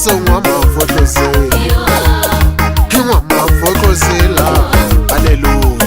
Nkeso mwa mafotozela. Hallelujah.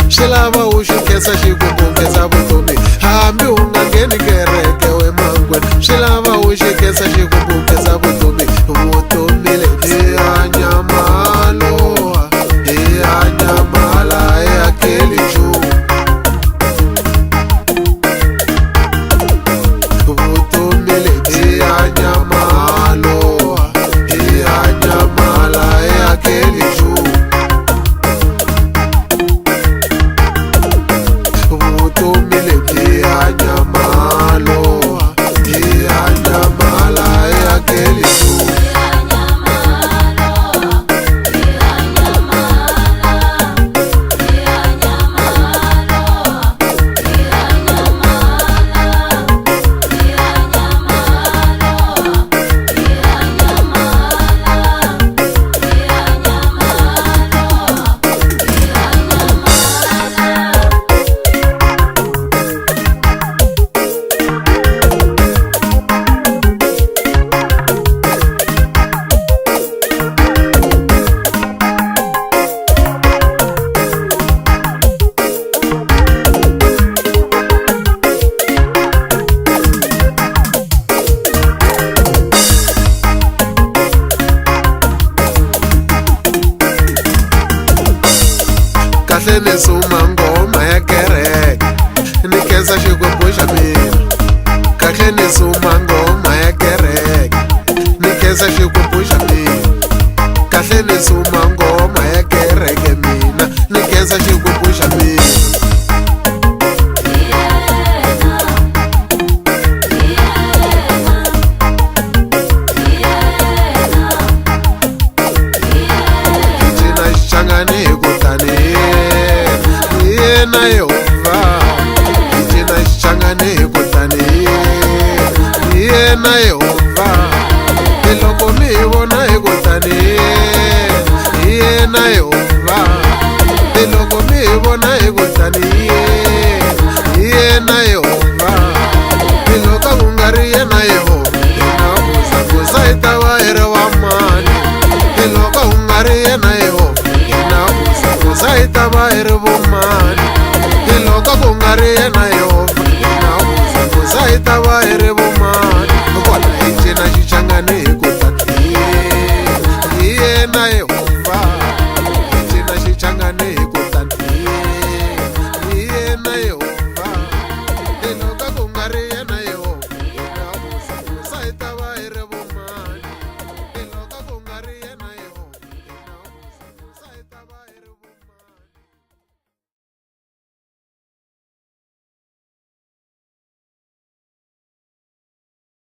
Shilava ushikesa shikubongeza vutomi. Hambi ungangeni kereke we mangwe. Shilava ushikesa shikubongeza vutomi. Vutomi le anyamalo, anyamala yakeli juu. Vutomi le anyamalo, anyamala yakeli juu. Kahle nesuma ngoma ya kereke, nikhensa xikwembu xa mina. Kahle nesuma ngoma ya kereke, nikhensa xikwembu xa mina. Kahle nesuma ngoma ya kereke mina, nikhensa xikwembu xa mina. Cina xichangani hi ku tani yena yo